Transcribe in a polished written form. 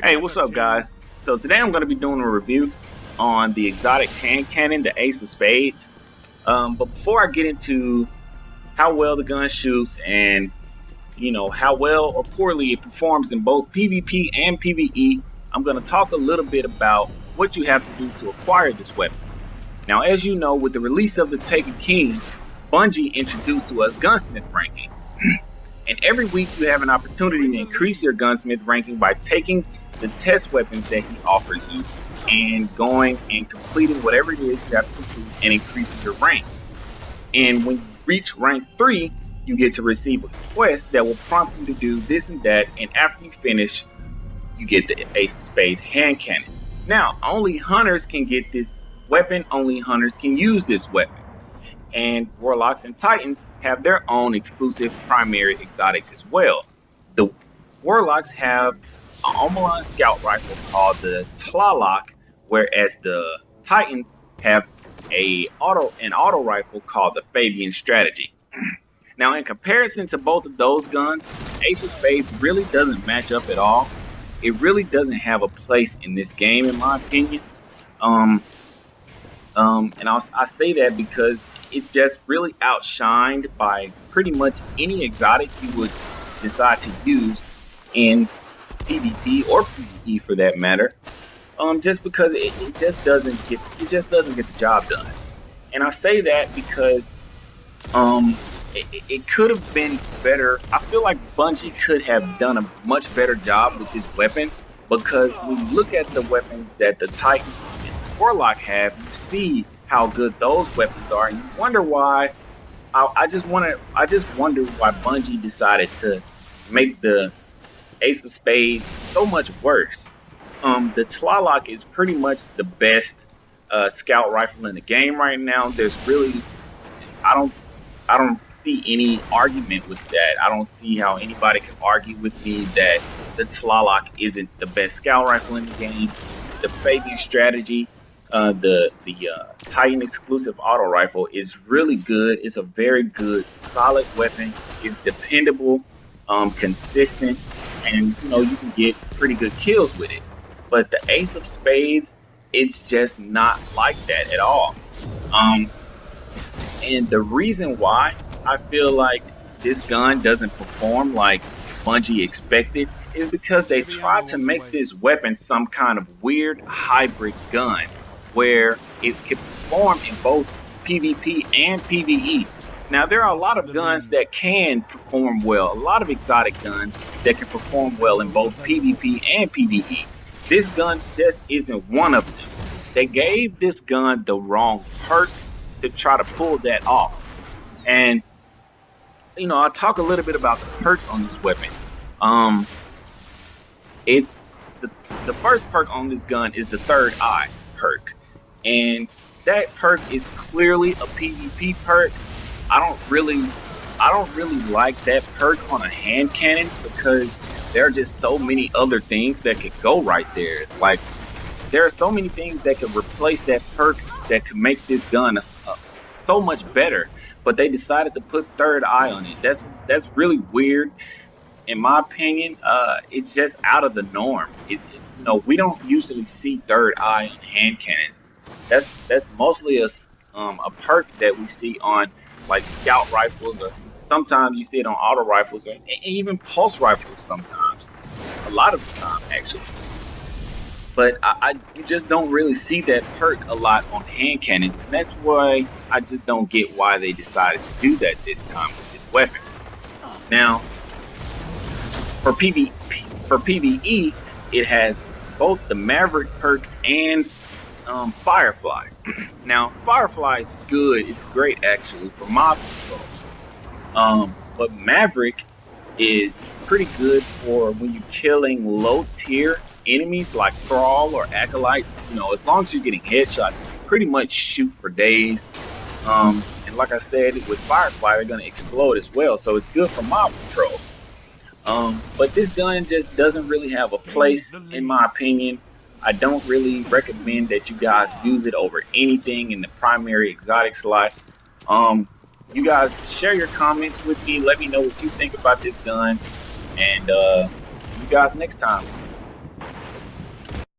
Hey, what's up, guys? So today I'm going to be doing a review on the exotic hand cannon, the Ace of Spades. But before I get into how well the gun shoots and how well or poorly it performs in both PvP and PvE, I'm going to talk a little bit about what you have to do to acquire this weapon. Now, as you know, with the release of the Taken King, Bungie introduced to us gunsmith ranking. And every week you have an opportunity to increase your gunsmith ranking by taking the test weapons that he offers you and going and completing whatever it is you have to complete and increasing your rank. And when you reach rank 3, you get to receive a quest that will prompt you to do this and that, and after you finish, you get the Ace of Spades hand cannon. Now, only hunters can get this weapon, only hunters can use this weapon. And Warlocks and Titans have their own exclusive primary exotics as well. The Warlocks have an Omalon scout rifle called the Tlaloc, whereas the Titans have an auto rifle called the Fabian Strategy. Now, in comparison to both of those guns, Ace of Spades really doesn't match up at all. It really doesn't have a place in this game, in my opinion. And I say that because it's just really outshined by pretty much any exotic you would decide to use in PvP or PvE for that matter. Just because it just doesn't get the job done. And I say that because it could have been better. I feel like Bungie could have done a much better job with this weapon, because when you look at the weapons that the Titan and Warlock have, you see how good those weapons are, and you wonder why. I just wonder why Bungie decided to make the Ace of Spades so much worse. The Tlaloc is pretty much the best scout rifle in the game right now. There's really, I don't see any argument with that. I don't see how anybody can argue with me that the Tlaloc isn't the best scout rifle in the game. The Fabian Strategy, the Titan exclusive auto rifle, is really good. It's a very good, solid weapon. It's dependable, consistent, and you can get pretty good kills with it. But the Ace of Spades, it's just not like that at all. And the reason why I feel like this gun doesn't perform like Bungie expected is because they tried to make this weapon some kind of weird hybrid gun where it can perform in both PvP and PvE. Now, there are a lot of guns that can perform well, a lot of exotic guns that can perform well in both PvP and PvE. This gun just isn't one of them. They gave this gun the wrong perks to try to pull that off. And, I'll talk a little bit about the perks on this weapon. It's the first perk on this gun is the third eye perk. And that perk is clearly a PvP perk. I don't really like that perk on a hand cannon because there are just so many other things that could go right there. Like, there are so many things that could replace that perk that could make this gun so much better. But they decided to put third eye on it. That's really weird, in my opinion. It's just out of the norm. We don't usually see third eye on hand cannons. That's mostly a perk that we see on like scout rifles, or sometimes you see it on auto rifles, or even pulse rifles sometimes. A lot of the time, actually. But you just don't really see that perk a lot on hand cannons, and that's why I just don't get why they decided to do that this time with this weapon. Now, for PvE, it has both the Maverick perk and Firefly. Now, Firefly is good. It's great, actually, for mob control. But Maverick is pretty good for when you're killing low-tier enemies like Thrall or Acolytes. As long as you're getting headshots, you pretty much shoot for days. And like I said, with Firefly, they're going to explode as well, so it's good for mob control. But this gun just doesn't really have a place, in my opinion. I don't really recommend that you guys use it over anything in the primary exotic slot. You guys share your comments with me. Let me know what you think about this gun. And see you guys next time.